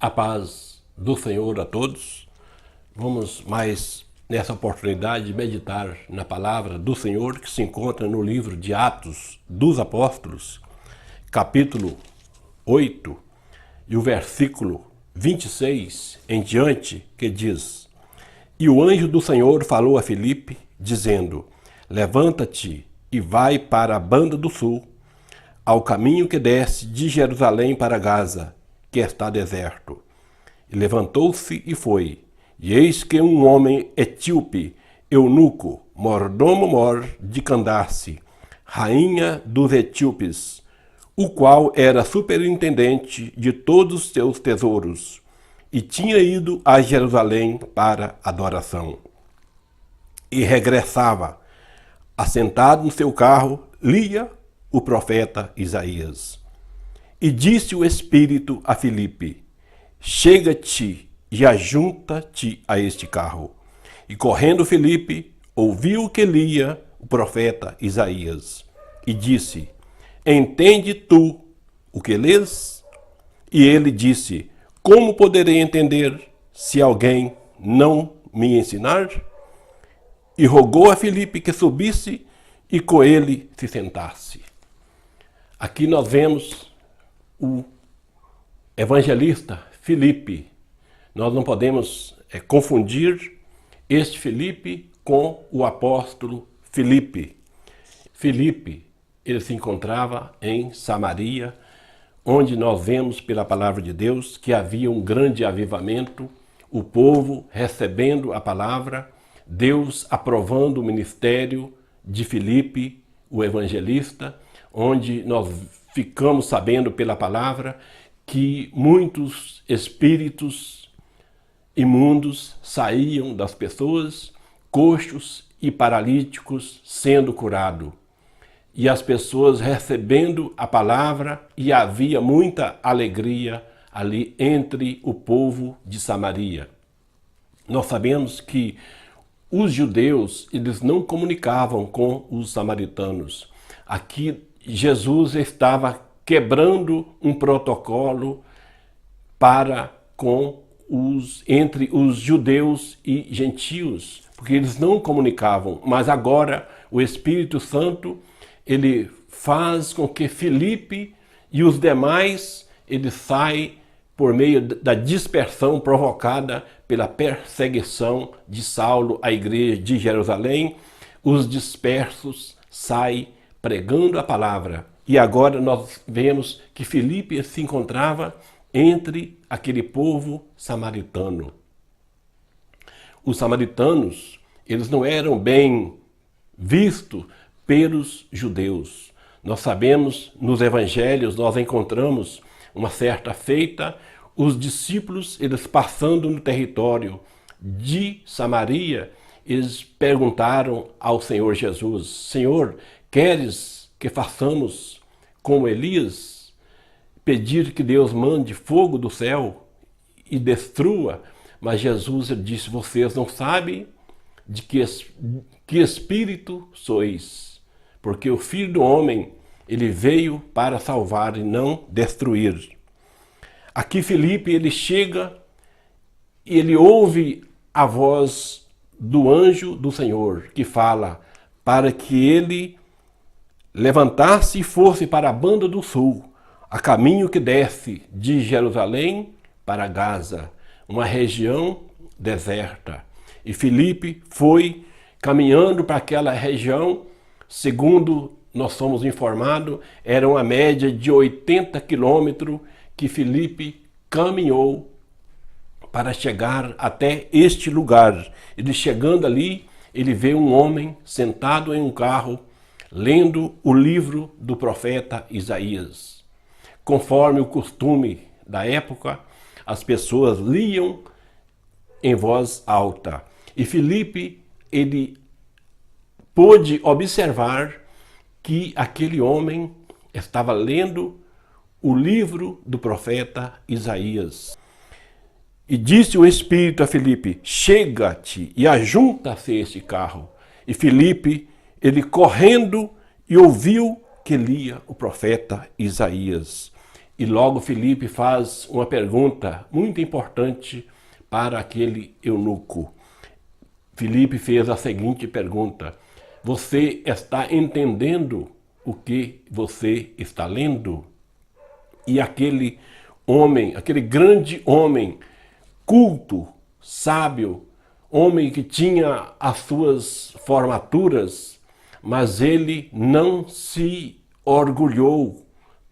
A paz do Senhor a todos. Vamos mais nessa oportunidade de meditar na palavra do Senhor que se encontra no livro de Atos dos Apóstolos, capítulo 8 e o versículo 26 em diante, que diz: E o anjo do Senhor falou a Filipe, dizendo: Levanta-te e vai para a banda do sul, ao caminho que desce de Jerusalém para Gaza, que está deserto. E levantou-se e foi. E eis que um homem etíope, eunuco, mordomo-mor de Candace, rainha dos etíopes, o qual era superintendente de todos os seus tesouros, e tinha ido a Jerusalém para adoração. E regressava, assentado no seu carro, lia o profeta Isaías. E disse o Espírito a Filipe: Chega-te e ajunta-te a este carro. E correndo Filipe, ouviu que lia o profeta Isaías. E disse: Entende tu o que lês? E ele disse: Como poderei entender se alguém não me ensinar? E rogou a Filipe que subisse e com ele se sentasse. Aqui nós vemos o evangelista Filipe. Nós não podemos confundir este Filipe com o apóstolo Filipe. Filipe, ele se encontrava em Samaria, onde nós vemos pela palavra de Deus que havia um grande avivamento, o povo recebendo a palavra, Deus aprovando o ministério de Filipe, o evangelista, onde nós ficamos sabendo pela palavra que muitos espíritos imundos saíam das pessoas, coxos e paralíticos sendo curados. E as pessoas recebendo a palavra, e havia muita alegria ali entre o povo de Samaria. Nós sabemos que os judeus, eles não comunicavam com os samaritanos. Aqui Jesus estava quebrando um protocolo entre os judeus e gentios, porque eles não comunicavam. Mas agora o Espírito Santo, ele faz com que Filipe e os demais, eles saem por meio da dispersão provocada pela perseguição de Saulo à igreja de Jerusalém. Os dispersos saem pregando a palavra. E agora nós vemos que Filipe se encontrava entre aquele povo samaritano. Os samaritanos, eles não eram bem vistos pelos judeus. Nós sabemos, nos evangelhos, nós encontramos uma certa feita, os discípulos, eles passando no território de Samaria, eles perguntaram ao Senhor Jesus: Senhor, queres que façamos como Elias, pedir que Deus mande fogo do céu e destrua? Mas Jesus disse: vocês não sabem de que espírito sois, porque o Filho do Homem, ele veio para salvar e não destruir. Aqui Filipe, ele chega e ele ouve a voz do anjo do Senhor, que fala para que ele levantasse e fosse para a banda do sul, a caminho que desce de Jerusalém para Gaza, uma região deserta. E Filipe foi caminhando para aquela região, segundo nós somos informados, era uma média de 80 quilômetros que Filipe caminhou para chegar até este lugar. Ele chegando ali, ele vê um homem sentado em um carro, lendo o livro do profeta Isaías. Conforme o costume da época, as pessoas liam em voz alta. E Filipe, ele pôde observar que aquele homem estava lendo o livro do profeta Isaías. E disse o Espírito a Filipe: Chega-te e ajunta-se a este carro. E Filipe, ele correndo e ouviu que lia o profeta Isaías. E logo Filipe faz uma pergunta muito importante para aquele eunuco. Filipe fez a seguinte pergunta: você está entendendo o que você está lendo? E aquele homem, aquele grande homem, culto, sábio, homem que tinha as suas formaturas, mas ele não se orgulhou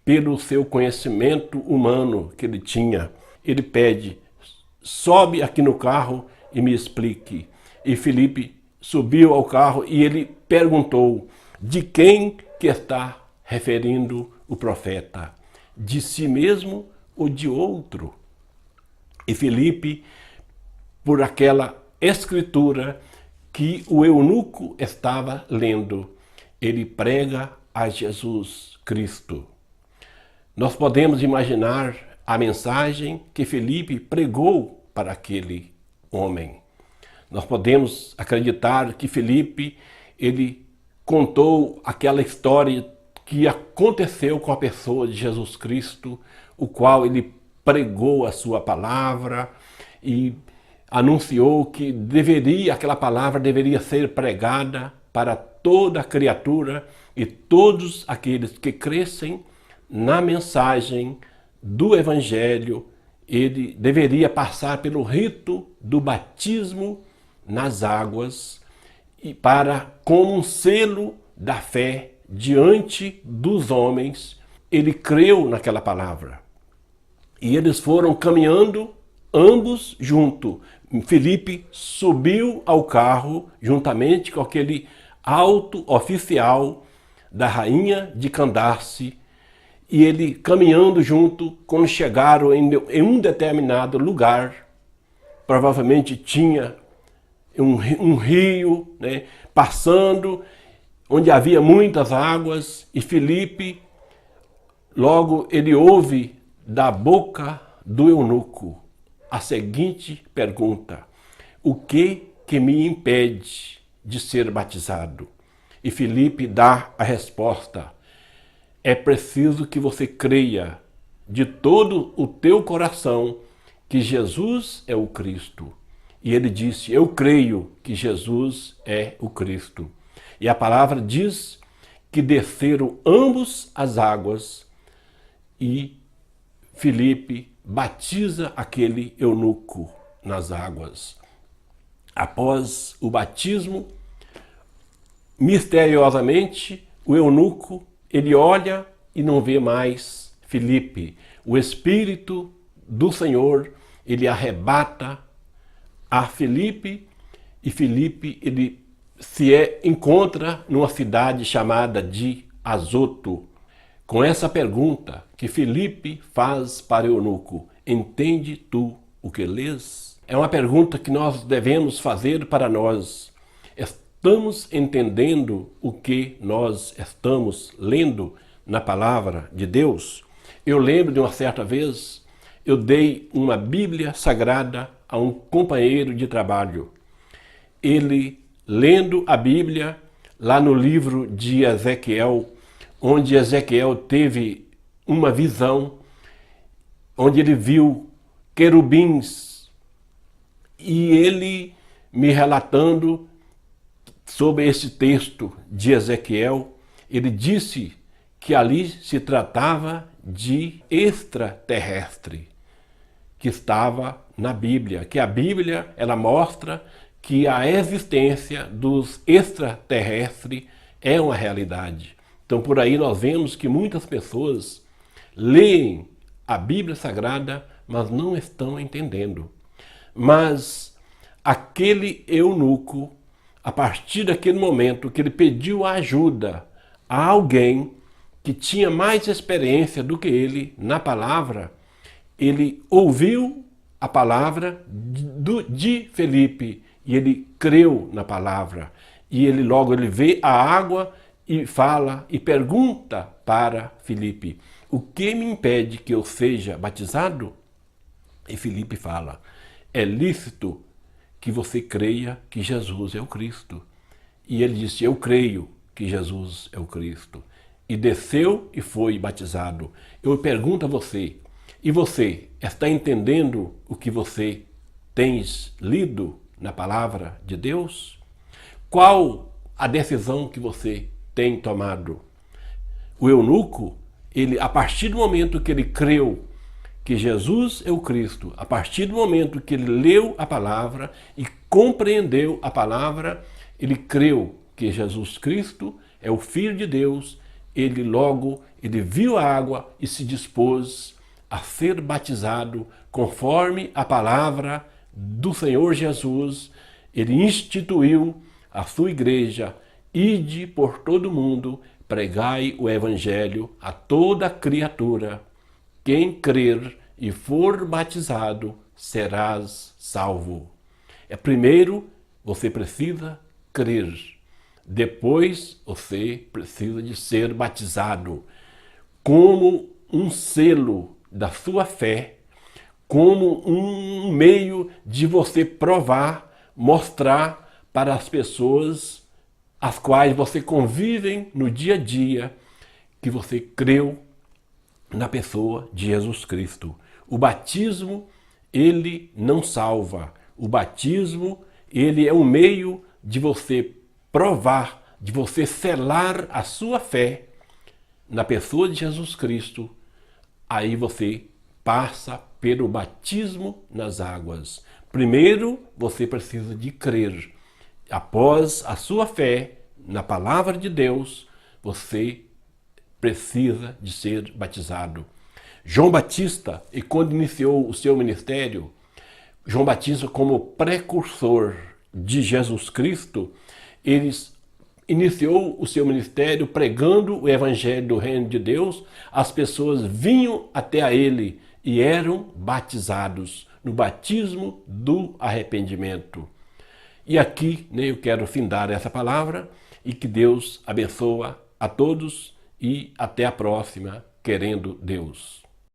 pelo seu conhecimento humano que ele tinha. Ele pede: sobe aqui no carro e me explique. E Filipe subiu ao carro e ele perguntou: de quem que está referindo o profeta? De si mesmo ou de outro? E Filipe, por aquela escritura que o eunuco estava lendo, ele prega a Jesus Cristo. Nós podemos imaginar a mensagem que Filipe pregou para aquele homem. Nós podemos acreditar que Filipe, ele contou aquela história que aconteceu com a pessoa de Jesus Cristo, o qual ele pregou a sua palavra e anunciou que aquela palavra deveria ser pregada para toda criatura e todos aqueles que crescem na mensagem do Evangelho. Ele deveria passar pelo rito do batismo nas águas e como um selo da fé diante dos homens. Ele creu naquela palavra e eles foram caminhando ambos juntos. Filipe subiu ao carro juntamente com aquele alto oficial da rainha de Candace, e ele caminhando junto. Quando chegaram em um determinado lugar, provavelmente tinha um rio, né, passando, onde havia muitas águas, e Filipe, logo ele ouve da boca do eunuco a seguinte pergunta: o que me impede de ser batizado? E Filipe dá a resposta: é preciso que você creia de todo o teu coração que Jesus é o Cristo. E ele disse: eu creio que Jesus é o Cristo. E a palavra diz que desceram ambos as águas e Filipe batiza aquele eunuco nas águas. Após o batismo, misteriosamente, o eunuco, ele olha e não vê mais Filipe. O Espírito do Senhor, ele arrebata a Filipe, e Filipe, ele encontra numa cidade chamada de Azoto, com essa pergunta que Filipe faz para o eunuco: entende tu o que lês? É uma pergunta que nós devemos fazer para nós. Estamos entendendo o que nós estamos lendo na palavra de Deus? Eu lembro de uma certa vez, eu dei uma Bíblia Sagrada a um companheiro de trabalho. Ele, lendo a Bíblia, lá no livro de Ezequiel, onde Ezequiel teve uma visão, onde ele viu querubins, e ele me relatando sobre esse texto de Ezequiel, ele disse que ali se tratava de extraterrestre, que estava na Bíblia, que a Bíblia, ela mostra que a existência dos extraterrestres é uma realidade. Então, por aí nós vemos que muitas pessoas leem a Bíblia Sagrada, mas não estão entendendo. Mas aquele eunuco, a partir daquele momento que ele pediu ajuda a alguém que tinha mais experiência do que ele na palavra, ele ouviu a palavra de Filipe e ele creu na palavra. E ele logo vê a água e fala e pergunta para Filipe: o que me impede que eu seja batizado? E Filipe fala: é lícito que você creia que Jesus é o Cristo. E ele disse: eu creio que Jesus é o Cristo. e desceu e foi batizado. Eu pergunto a você, e você está entendendo o que você tens lido na palavra de Deus? Qual a decisão que você tem tomado? O eunuco, a partir do momento que ele creu que Jesus é o Cristo, a partir do momento que ele leu a palavra e compreendeu a palavra, ele creu que Jesus Cristo é o Filho de Deus, ele viu a água e se dispôs a ser batizado conforme a palavra do Senhor Jesus. Ele instituiu a sua igreja: ide por todo o mundo, pregai o evangelho a toda criatura. Quem crer e for batizado, serás salvo. Primeiro, você precisa crer. Depois, você precisa de ser batizado como um selo da sua fé, como um meio de você provar, mostrar para as pessoas as quais você convive no dia a dia que você creu na pessoa de Jesus Cristo. O batismo, ele não salva. O batismo, ele é um meio de você provar, de você selar a sua fé na pessoa de Jesus Cristo. Aí você passa pelo batismo nas águas. Primeiro, você precisa de crer. Após a sua fé na palavra de Deus, você precisa de ser batizado. João Batista, e quando iniciou o seu ministério, João Batista, como precursor de Jesus Cristo, ele iniciou o seu ministério pregando o evangelho do reino de Deus. As pessoas vinham até a ele e eram batizados no batismo do arrependimento. E aqui eu quero findar essa palavra e que Deus abençoe a todos e até a próxima, querendo Deus.